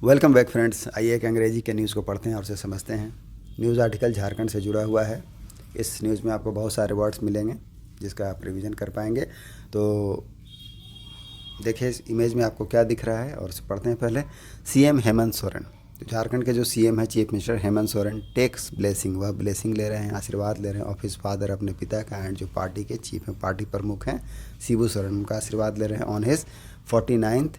Welcome back friends. आइए एक अंग्रेजी के न्यूज़ को पढ़ते हैं और उसे समझते हैं। न्यूज़ आर्टिकल झारखंड से जुड़ा हुआ है। इस न्यूज़ में आपको बहुत सारे वर्ड्स मिलेंगे जिसका आप रिवीजन कर पाएंगे। तो देखिए इस इमेज में आपको क्या दिख रहा है और उसे पढ़ते हैं। पहले सीएम हेमंत सोरेन, तो झारखंड के जो सीएम है chief minister Hemant Soren takes blessing, वह ब्लेसिंग ले रहे हैं, आशीर्वाद ले रहे हैं ऑफ हिज फादर, अपने पिता का, एंड जो पार्टी के चीफ हैं, पार्टी प्रमुख हैं शिबू सोरेन, उनका आशीर्वाद ले रहे हैं ऑन हिज 49th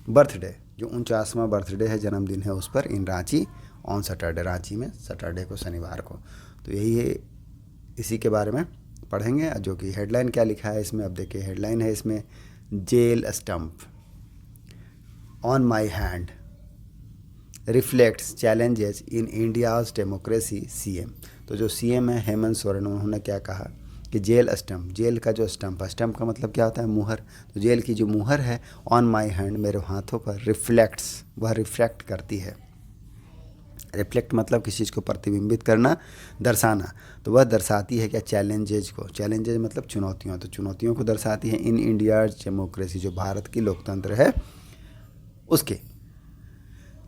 बर्थडे, जो 49वां बर्थडे है, जन्मदिन है उस पर, इन रांची ऑन सैटरडे, रांची में सैटरडे को, शनिवार को। तो यही है, इसी के बारे में पढ़ेंगे। जो कि हेडलाइन क्या लिखा है इसमें, अब देखिए हेडलाइन है इसमें, jail stamp on my hand reflects challenges in India's democracy CM. तो जो सीएम है हेमंत सोरेन, उन्होंने क्या कहा कि जेल स्टम्प, जेल का जो स्टम्प है, स्टम्प का मतलब क्या होता है, मुहर, तो जेल की जो मुहर है ऑन माई हैंड, मेरे हाथों पर, रिफ्लेक्ट्स, वह रिफ्लेक्ट करती है। रिफ्लेक्ट मतलब किसी चीज़ को प्रतिबिंबित करना, दर्शाना, तो वह दर्शाती है क्या, चैलेंजेज को, चैलेंजेज मतलब चुनौतियों, तो चुनौतियों को दर्शाती है इन इंडिया डेमोक्रेसी, जो भारत की लोकतंत्र है उसके।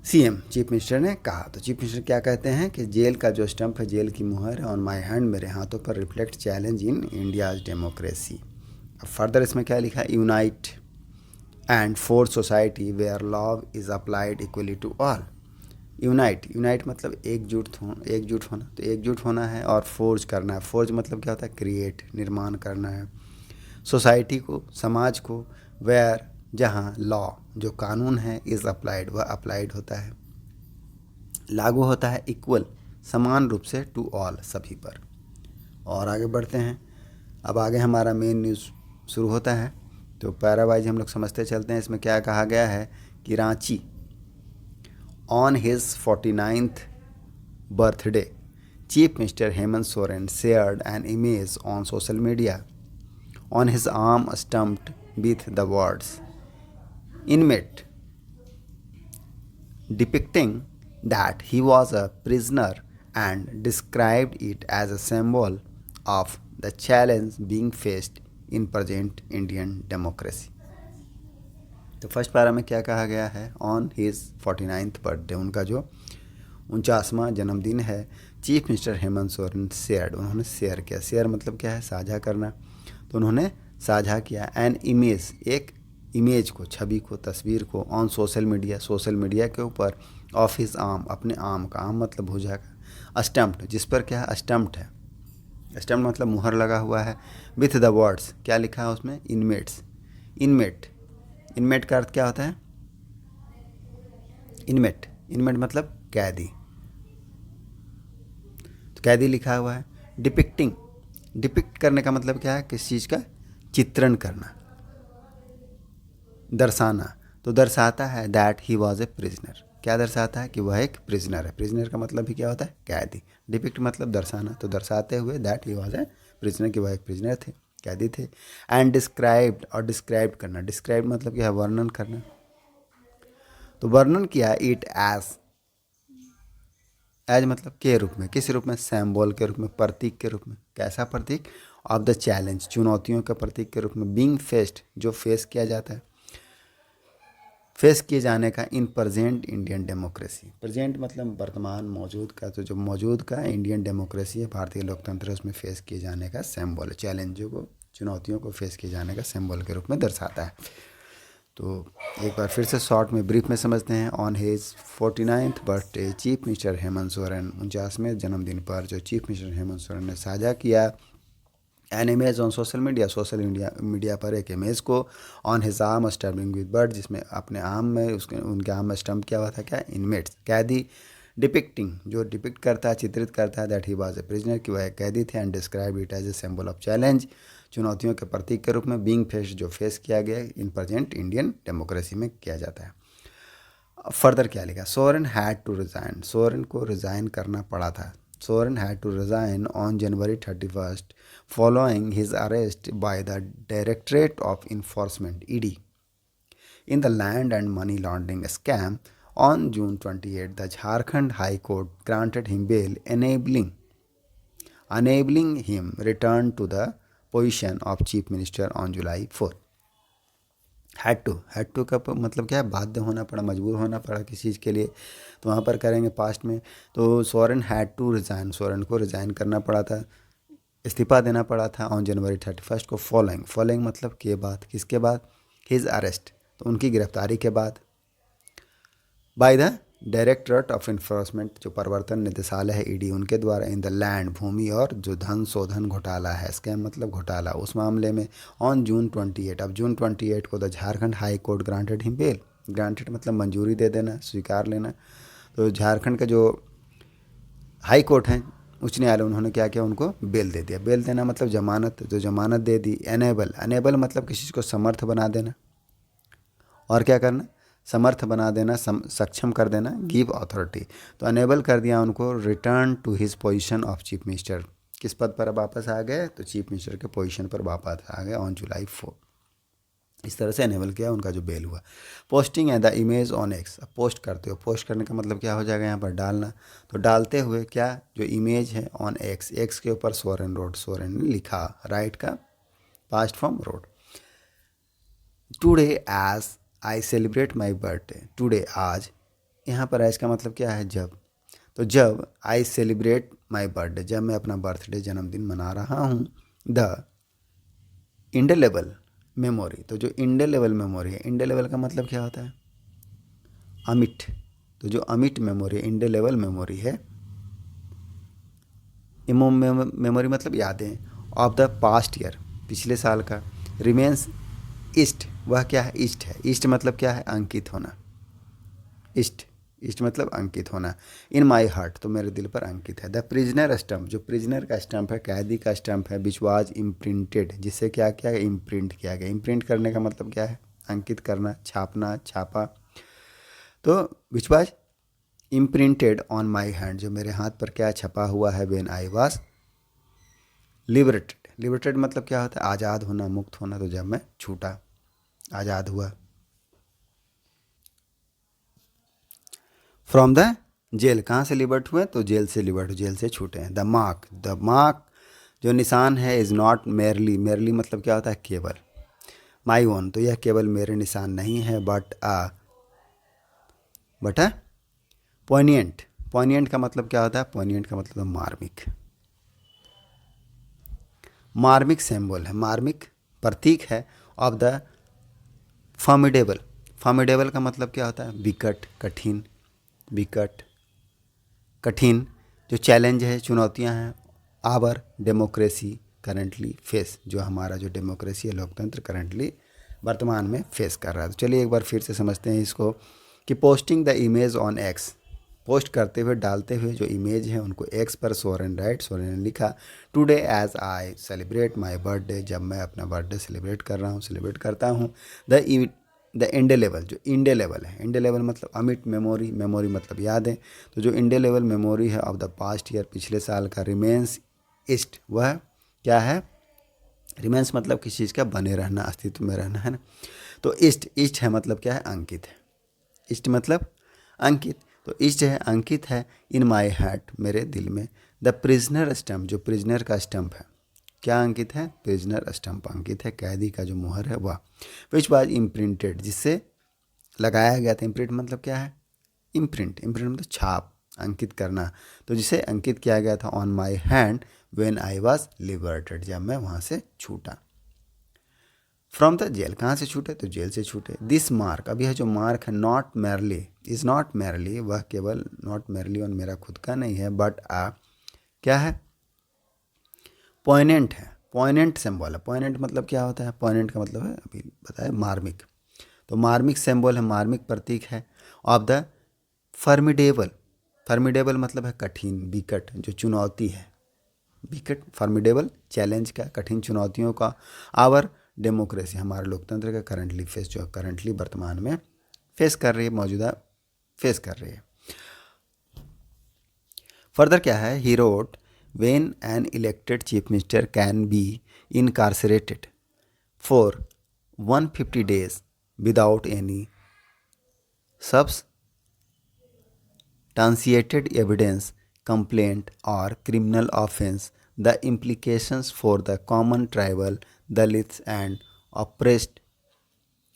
सीएम चीफ मिनिस्टर ने कहा, तो चीफ मिनिस्टर क्या कहते हैं कि जेल का जो स्टंप है, जेल की मुहर है ऑन माई हैंड, मेरे हाथों पर, reflect challenge in India's democracy. अब फर्दर इसमें क्या लिखा है, unite and force society where law is applied equally to all. Unite, unite मतलब एकजुट होना, तो एकजुट होना है, और फोर्ज करना है, फोर्ज मतलब क्या होता है, क्रिएट, निर्माण करना है, सोसाइटी को, समाज को, वेयर जहाँ, लॉ जो कानून है, इज़ अप्लाइड वह अप्लाइड होता है, लागू होता है, इक्वल समान रूप से, टू ऑल सभी पर। और आगे बढ़ते हैं। अब आगे हमारा मेन न्यूज़ शुरू होता है, तो पैरावाइज हम लोग समझते चलते हैं। इसमें क्या कहा गया है कि Ranchi on his 49th birthday, Chief Minister Hemant Soren shared an image on social media on his arm stamped with the words inmate, depicting that he was a prisoner, and described it as a symbol of the challenge being faced in present Indian democracy। तो first para में क्या कहा गया है, on his 49th birthday, उनका जो 49वां जन्मदिन है, chief minister Hemant Soren shared, उन्होंने शेयर किया, शेयर मतलब क्या है, साझा करना, तो उन्होंने साझा किया एन इमेज, एक इमेज को, छवि को, तस्वीर को, on social media, social media के ऊपर, ऑफ हिज आर्म, अपने आर्म का, आर्म मतलब भुजा का, स्टम्प्ड जिस पर क्या है, स्टम्प्ड है, स्टम्प मतलब मुहर लगा हुआ है, विथ द वर्ड्स, क्या लिखा है उसमें, इनमेट्स, इनमेट, इनमेट का अर्थ क्या होता है, इनमेट, इनमेट मतलब कैदी, तो कैदी लिखा हुआ है। डिपिक्टिंग, डिपिक्ट करने का मतलब क्या है, किसी चीज़ का चित्रण करना, दर्शाना, तो दर्शाता है that he was a prisoner, क्या दर्शाता है कि वह एक प्रिजनर है, प्रिजनर का मतलब भी क्या होता है, कैदी, डिपिक्ट मतलब दर्शाना, तो दर्शाते हुए that he was a prisoner, कि वह एक प्रिजनर थे, कैदी थे। एंड डिस्क्राइब्ड, और डिस्क्राइब करना, डिस्क्राइब मतलब क्या है, वर्णन करना, तो वर्णन किया इट एज मतलब के रूप में, किस रूप में, सैम्बल के रूप में, प्रतीक के रूप में, कैसा प्रतीक, ऑफ द चैलेंज, चुनौतियों के प्रतीक के रूप में, बीइंग फेस्ड जो फेस किया जाता है, फेस किए जाने का, in present Indian democracy, present मतलब वर्तमान, मौजूद का, तो जो मौजूद का इंडियन डेमोक्रेसी है, भारतीय लोकतंत्र है, उसमें फेस किए जाने का सिंबल, चैलेंजों को, चुनौतियों को फेस किए जाने का सिंबल के रूप में दर्शाता है। तो एक बार फिर से शॉर्ट में, ब्रीफ में समझते हैं। On his 49th birthday, chief minister Hemant Soren, 49वें जन्मदिन पर जो चीफ मिनिस्टर हेमंत सोरेन ने साझा किया an image on social media, social media पर एक इमेज को, on his arm stumping with bird, जिसमें अपने आर्म में, उसके उनके आर्म में स्टम्प किया हुआ था क्या, इनमेट्स, कैदी, डिपिक्टिंग जो डिपिक्ट करता है, चित्रित करता है, that he was a prisoner, कि वह एक कैदी थे, and describe it as a symbol of challenge, चुनौतियों के प्रतीक के रूप में, बीइंग फेस जो फेस किया गया इन प्रेजेंट इंडियन डेमोक्रेसी में किया जाता है। फर्दर क्या लिखा, Soren had to resign, Soren को रिज़ाइन करना पड़ा था, Soren had to resign on January 31st following his arrest by the Directorate of Enforcement (ED) in the land and money laundering scam. On June 28, the Jharkhand High Court granted him bail, enabling him return to the position of Chief Minister on July 4. Had to का मतलब क्या है, बाध्य होना पड़ा, मजबूर होना पड़ा किसी चीज़ के लिए, तो वहाँ पर करेंगे पास्ट में। तो Soren had to resign, Soren को रिज़ाइन करना पड़ा था, इस्तीफा देना पड़ा था ऑन जनवरी 31 को। फॉलोइंग मतलब के बाद, किसके बाद, हिज अरेस्ट, तो उनकी गिरफ्तारी के बाद, by the directorate of enforcement, जो प्रवर्तन निदेशालय है ईडी, उनके द्वारा, इन द लैंड, भूमि और जो धन शोधन घोटाला है, स्कैम मतलब घोटाला, उस मामले में ऑन जून 28, अब जून 28 को the Jharkhand high court granted him bail, granted मतलब मंजूरी दे देना, स्वीकार लेना। तो झारखंड का जो हाई कोर्ट है, उच्च न्यायालय, उन्होंने क्या किया, उनको बेल दे दिया। बेल देना मतलब जमानत, जो जमानत दे दी। अनेबल मतलब किसी को समर्थ बना देना, और क्या करना, समर्थ बना देना, सक्षम कर देना, गिव अथॉरिटी, तो अनेबल कर दिया उनको, return to his position of chief minister, किस पद पर वापस आ गए, तो चीफ मिनिस्टर के पोजीशन पर वापस आ गए ऑन जुलाई 4। इस तरह से अनेबल किया, उनका जो बेल हुआ। पोस्टिंग है द इमेज ऑन एक्स, अब पोस्ट करते हो, पोस्ट करने का मतलब क्या हो जाएगा यहाँ पर, डालना, तो डालते हुए क्या, जो इमेज है ऑन एक्स, एक्स के ऊपर सोरेन रोड, सोरेन ने लिखा, राइट का past form rode. Today as I celebrate my birthday, today आज, यहाँ पर आज का मतलब क्या है, जब, तो जब आई सेलिब्रेट माई बर्थडे, जब मैं अपना बर्थडे जन्मदिन मना रहा हूँ, द इंडेलेबल मेमोरी, तो जो इंडेलेबल मेमोरी है, इंडेलेबल का मतलब क्या होता है, अमिट, तो जो अमिट मेमोरी, इंडेलेबल मेमोरी है, मेमोरी मतलब यादें, ऑफ द पास्ट ईयर, पिछले साल का, रिमेन्स ईस्ट, वह क्या है, ईस्ट है, ईस्ट मतलब क्या है, अंकित होना, ईस्ट मतलब अंकित होना, इन माई हार्ट, तो मेरे दिल पर अंकित है। द प्रिजनर स्टम्प, जो प्रिजनर का स्टम्प है, कैदी का स्टम्प है, विच वाज इम्प्रिंटेड, जिससे क्या किया गया, इम्प्रिंट किया गया। इम्प्रिंट करने का मतलब क्या है, अंकित करना, छापना, छापा, तो which was imprinted on my hand, जो मेरे हाथ पर क्या छपा हुआ है, when I was liberated, liberated मतलब क्या होता है, आज़ाद होना, मुक्त होना, तो जब मैं छूटा, आज़ाद हुआ। फ्रॉम द जेल, कहाँ से लिबर्ट हुए, तो जेल से लिबर्ट, जेल से छूटे हैं। द मार्क जो निशान है, इज़ नॉट मेरली, मेरली मतलब क्या होता है, केवल, माई ओन, तो यह केवल मेरे निशान नहीं है, बट अ पोइनियंट, पोइनियंट का मतलब क्या होता है, पोइनियंट का मतलब मार्मिक, मार्मिक सिंबल है, मार्मिक प्रतीक है, ऑफ द फॉर्मिडेबल, फॉर्मिडेबल का मतलब क्या होता है, विकट, कठिन, विकट, कठिन, जो चैलेंज है, चुनौतियां हैं, आवर डेमोक्रेसी करेंटली फेस, जो हमारा जो डेमोक्रेसी है, लोकतंत्र करंटली वर्तमान में फेस कर रहा है। तो चलिए एक बार फिर से समझते हैं इसको, कि posting the image on x, post करते हुए, डालते हुए जो इमेज है उनको एक्स पर, सोरेन राइट, सोरेन ने लिखा, today as I celebrate my birthday, जब मैं अपना बर्थडे सेलिब्रेट कर रहा हूँ, सेलिब्रेट करता हूँ, द इंडेलेबल, जो इंडेलेबल है, इंडेलेबल मतलब अमिट मेमोरी, मेमोरी मतलब यादें, तो जो इंडेलेबल मेमोरी है ऑफ द पास्ट ईयर, पिछले साल का, रिमेन्स ईस्ट, वह क्या है, रिमेन्स मतलब किसी चीज़ का बने रहना, अस्तित्व में रहना, है ना, तो ईस्ट है मतलब क्या है, अंकित है, ईस्ट मतलब अंकित, तो ईस्ट है, अंकित है, इन माई हार्ट, मेरे दिल में। द प्रिजनर स्टम्प, जो प्रिजनर का स्टम्प है, क्या अंकित है, प्रिजनर स्टम्प अंकित है, कैदी का जो मुहर है वह, विच वाज इम्प्रिंटेड, जिससे लगाया गया था, इम्प्रिंट मतलब क्या है, इम्प्रिंट, इम्प्रिंट मतलब छाप, अंकित करना, तो जिसे अंकित किया गया था, on my hand when I was liberated, जब मैं वहाँ से छूटा। फ्रॉम द जेल, कहाँ से छूटे, तो जेल से छूटे। दिस मार्क, अभी है जो मार्क है, not merely, is not merely, वह केवल, नॉट मेरली और मेरा खुद का नहीं है, बट आ क्या है, पॉइनेंट है, पॉइनेंट सिंबल है। पॉइनेंट मतलब क्या होता है, पॉइनेंट का मतलब है अभी बताया, मार्मिक, तो मार्मिक सिंबल है, मार्मिक प्रतीक है, ऑफ द फर्मिडेबल, फर्मिडेबल मतलब है कठिन, विकट, जो चुनौती है, विकट, फॉर्मिडेबल चैलेंज का, कठिन चुनौतियों का, आवर डेमोक्रेसी, हमारे लोकतंत्र का, करंटली फेस, जो करंटली वर्तमान में फेस कर रही है, मौजूदा फेस कर रही है। फर्दर क्या है, he wrote, when an elected chief minister can be incarcerated for 150 days without any substantiated evidence, complaint or criminal offense, the implications for the common tribal, Dalits and oppressed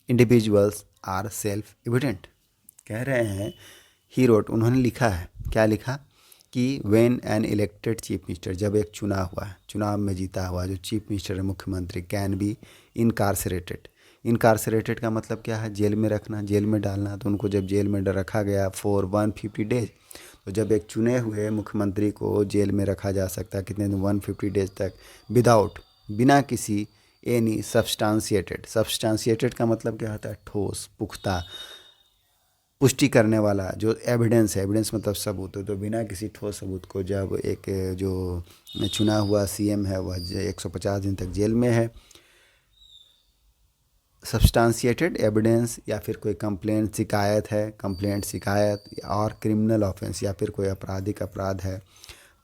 individuals are self evident. कह रहे हैं he wrote, उन्होंने लिखा है, क्या लिखा कि when an elected chief minister, जब एक चुना हुआ है, चुनाव में जीता हुआ जो चीफ मिनिस्टर है, मुख्यमंत्री, कैन बी इनकारसरेटेड। इनकारसरेटेड का मतलब क्या है? जेल में रखना, जेल में डालना। तो उनको जब जेल में रखा गया फॉर 150 डेज, तो जब एक चुने हुए मुख्यमंत्री को जेल में रखा जा सकता है कितने दिन? 150 डेज तक, विदाउट, बिना किसी एनी सब्सटांशिएटेड। सब्सटांशिएटेड का मतलब क्या होता है? ठोस, पुख्ता, पुष्टि करने वाला जो एविडेंस है। एविडेंस मतलब सबूत। तो बिना किसी ठोस सबूत को जब एक जो चुना हुआ सीएम है वह 150 दिन तक जेल में है, सब्सटांशिएटेड एविडेंस या फिर कोई कंप्लेंट, शिकायत है, कंप्लेंट, शिकायत, और क्रिमिनल ऑफेंस या फिर कोई आपराधिक अपराध है,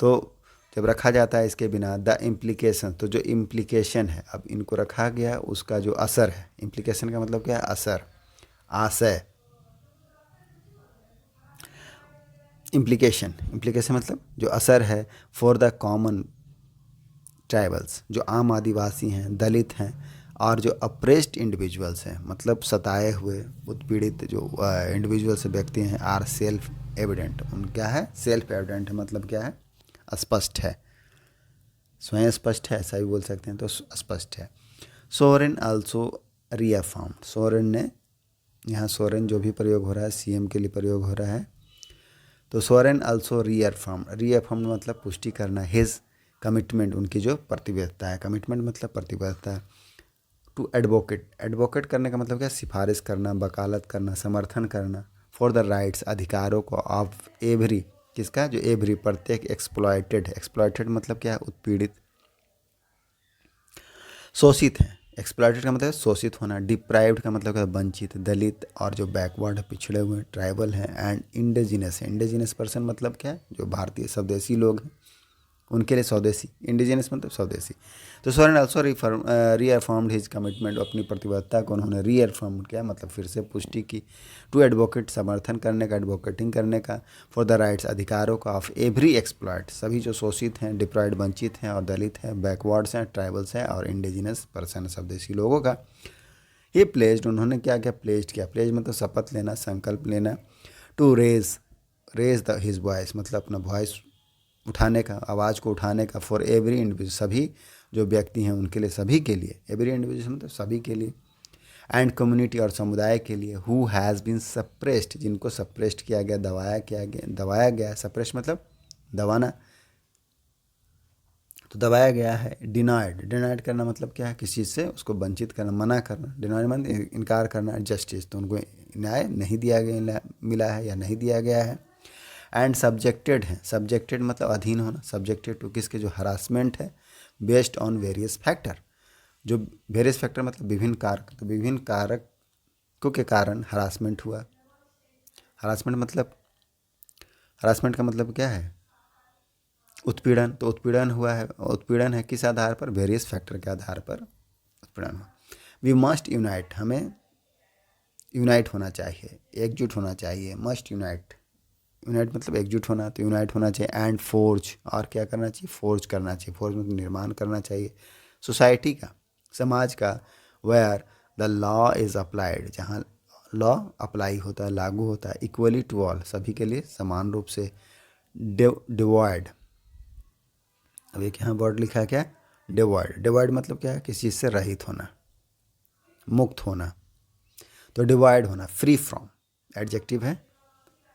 तो जब रखा जाता है इसके बिना, द इम्प्लीकेशन, तो जो इम्प्लीकेशन है, अब इनको रखा गया उसका जो असर है, इम्प्लीकेशन का मतलब क्या है? असर, आशय। इम्प्लीकेशन, इम्प्लीकेशन मतलब जो असर है, फॉर द कॉमन ट्राइबल्स, जो आम आदिवासी हैं, दलित हैं, और जो अप्रेस्ड इंडिविजुअल्स हैं, मतलब सताए हुए, उत्पीड़ित जो इंडिविजुअल्स व्यक्ति हैं, आर सेल्फ एविडेंट। उन क्या है? सेल्फ एविडेंट है, मतलब क्या है? स्पष्ट है, स्वयं स्पष्ट है, ऐसा भी बोल सकते हैं, तो स्पष्ट है। सोरेन आल्सो रीअफर्म्ड, सोरेन ने, यहाँ सोरेन जो भी प्रयोग हो रहा है सीएम के लिए प्रयोग हो रहा है, तो सोरेन आल्सो रीअफर्म्ड, रीअफर्म्ड मतलब पुष्टि करना, हिज कमिटमेंट, उनकी जो प्रतिबद्धता है, कमिटमेंट मतलब प्रतिबद्धता, टू एडवोकेट, एडवोकेट करने का मतलब क्या? सिफारिश करना, वकालत करना, समर्थन करना, फॉर द राइट्स, अधिकारों को, ऑफ एवरी, किसका? जो एवरी, प्रत्येक, एक्सप्लॉयटेड, एक्सप्लॉयटेड मतलब क्या है? उत्पीड़ित, शोषित है। एक्सप्लॉयटेड का मतलब शोषित होना, डिप्राइव्ड का मतलब क्या? वंचित, दलित, और जो बैकवर्ड, पिछड़े हुए, ट्राइबल हैं, एंड इंडिजिनस है। इंडिजिनस पर्सन मतलब क्या है? जो भारतीय स्वदेशी लोग हैं उनके लिए स्वदेशी, इंडिजिनस मतलब स्वदेशी। तो सोरेन ऑल्सो रीअफर्म्ड हिज कमिटमेंट, अपनी प्रतिबद्धता को उन्होंने रीअफर्म किया, मतलब फिर से पुष्टि की, टू एडवोकेट, समर्थन करने का, एडवोकेटिंग करने का, फॉर द राइट्स, अधिकारों का, ऑफ एवरी एक्सप्लॉयट, सभी जो शोषित हैं, डिप्राइड, वंचित हैं, और दलित हैं, बैकवर्ड्स हैं, ट्राइबल्स हैं, और इंडिजिनस पर्सन, स्वदेशी लोगों का। ये प्लेस्ड, उन्होंने क्या क्या प्लेस्ड किया? प्लेज मतलब शपथ लेना, संकल्प लेना, to raise, raise the his voice मतलब अपना वॉइस उठाने का, आवाज़ को उठाने का, फॉर एवरी इंडिविजुअल, सभी जो व्यक्ति हैं उनके लिए, सभी के लिए, एवरी इंडिविजुअल मतलब सभी के लिए, एंड कम्युनिटी, और समुदाय के लिए, हु हैज़ बीन सप्रेस्ड, जिनको सप्रेस्ड किया गया, दबाया गया, सप्रेस्ड मतलब दबाना, तो दबाया गया है। डिनाइड, डिनाइड करना मतलब क्या है? किसी चीज़ से उसको वंचित करना, मना करना, डिनाइड मतलब इनकार करना, जस्टिस, तो उनको न्याय नहीं दिया गया, मिला है या नहीं दिया गया है। एंड सब्जेक्टेड है, सब्जेक्टेड मतलब अधीन होना, सब्जेक्टेड टू किसके? जो हरासमेंट है, बेस्ड ऑन वेरियस फैक्टर, जो वेरियस फैक्टर मतलब विभिन्न कारक, तो विभिन्न कारकों के कारण हरासमेंट हुआ। हरासमेंट मतलब, हरासमेंट का मतलब क्या है? उत्पीड़न, तो उत्पीड़न हुआ है, उत्पीड़न है किस आधार पर? वेरियस फैक्टर के आधार पर उत्पीड़न हुआ। वी मस्ट यूनाइट, हमें यूनाइट होना चाहिए, एकजुट होना चाहिए, मस्ट यूनाइट, यूनाइट मतलब एकजुट होना, तो यूनाइट होना चाहिए। एंड फोर्ज, और क्या करना चाहिए? फोर्ज करना चाहिए, फोर्ज मतलब निर्माण करना चाहिए, सोसाइटी का, समाज का, where the law is applied, जहाँ लॉ अप्लाई होता है, लागू होता है, इक्वली टू ऑल, सभी के लिए समान रूप से, डिवॉइड, अब एक यहाँ वर्ड लिखा है क्या? डिवॉइड, डिवॉइड मतलब क्या है? किसी चीज़ से रहित होना, मुक्त होना, तो डिवाइड होना, फ्री फ्रॉम, एडजेक्टिव है,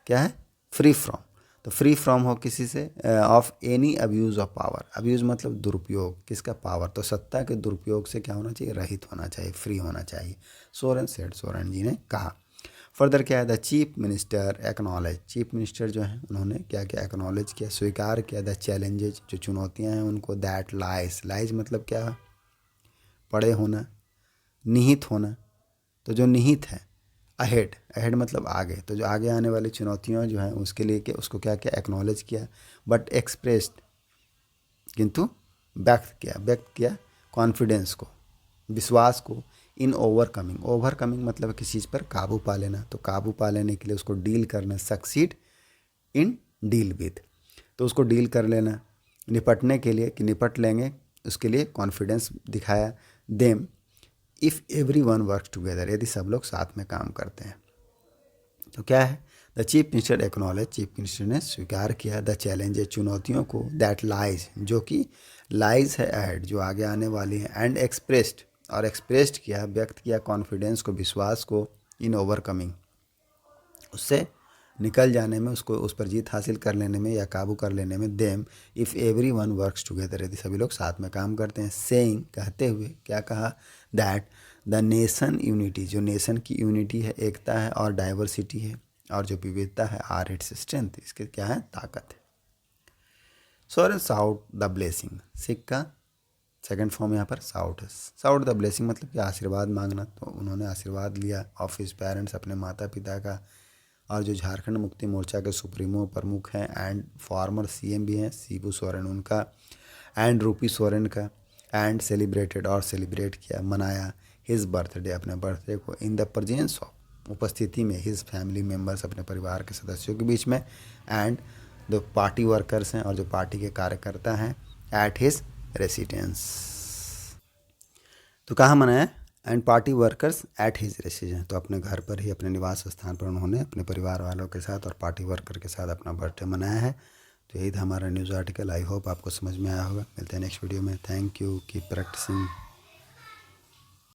क्या है? फ्री फ्रॉम, तो फ्री फ्रॉम हो किसी से, of any abuse of power, abuse मतलब दुरुपयोग, किसका? पावर, तो सत्ता के दुरुपयोग से क्या होना चाहिए? रहित होना चाहिए, फ्री होना चाहिए, सोरेन सेड, सोरेन जी ने कहा। फर्दर क्या है? The chief minister acknowledge, chief minister जो हैं उन्होंने क्या क्या एक्नॉलेज किया, स्वीकार किया, द चैलेंजेज, जो चुनौतियां हैं उनको, दैट लाइज, लाइज मतलब क्या? पड़े होना, निहित होना, तो जो निहित है, अहेड, अहेड मतलब आगे, तो जो आगे आने वाली चुनौतियां जो हैं उसके लिए क्या, उसको क्या क्या? एक्नॉलेज किया, बट एक्सप्रेस्ड, किंतु व्यक्त किया कॉन्फिडेंस को, विश्वास को, इन ओवरकमिंग, ओवरकमिंग मतलब किसी चीज़ पर काबू पा लेना, तो काबू पा लेने के लिए उसको डील करना, सक्सीड इन डील विद, तो उसको डील कर लेना, निपटने के लिए कि निपट लेंगे, उसके लिए कॉन्फिडेंस दिखाया। Them if everyone works together, यदि सब लोग साथ में काम करते हैं। तो क्या है, the chief minister acknowledge, chief minister ने स्वीकार किया, द चैलेंजेस, चुनौतियों को, दैट लाइज, जो कि लाइज है एड, जो आगे आने वाली है, एंड एक्सप्रेस्ड, और एक्सप्रेस्ड किया, व्यक्त किया, कॉन्फिडेंस को, विश्वास को, इन ओवरकमिंग, उससे निकल जाने में, उसको उस पर जीत हासिल कर लेने में या काबू कर लेने में, them if every one works together, यदि सभी लोग साथ में काम करते हैं, सेइंग, कहते हुए, क्या कहा, दैट द नेशन यूनिटी, जो नेशन की यूनिटी है, एकता है, और डाइवर्सिटी है, और जो विविधता है, आर इट्स स्ट्रेंथ, इसके क्या है, ताकत है। Soren sought the blessing, seek का सेकंड फॉर्म यहाँ पर साउट है। साउट द ब्लेसिंग मतलब कि आशीर्वाद मांगना, तो उन्होंने आशीर्वाद लिया ऑफ हिज पेरेंट्स, अपने माता पिता का, और जो झारखंड मुक्ति मोर्चा के सुप्रीमो प्रमुख हैं एंड फॉर्मर सीएम भी हैं, शिबू सोरेन उनका, एंड रूपी सोरेन का, एंड सेलिब्रेटेड, और सेलिब्रेट किया, मनाया, हिज बर्थडे, अपने बर्थडे को, इन द प्रेजेंस ऑफ, उपस्थिति में, हिज फैमिली मेम्बर्स, अपने परिवार के सदस्यों के बीच में, एंड जो पार्टी वर्कर्स हैं, और जो पार्टी के कार्यकर्ता हैं, एट हिज रेसिडेंस, तो कहाँ मनाया, and party workers at his residence, तो अपने घर पर ही, अपने निवास स्थान पर उन्होंने अपने परिवार वालों के साथ और पार्टी वर्कर के साथ अपना बर्थडे मनाया है। तो यही था हमारा न्यूज़ आर्टिकल। आई होप आपको समझ में आया होगा। मिलते हैं नेक्स्ट वीडियो में। Thank you, keep practising.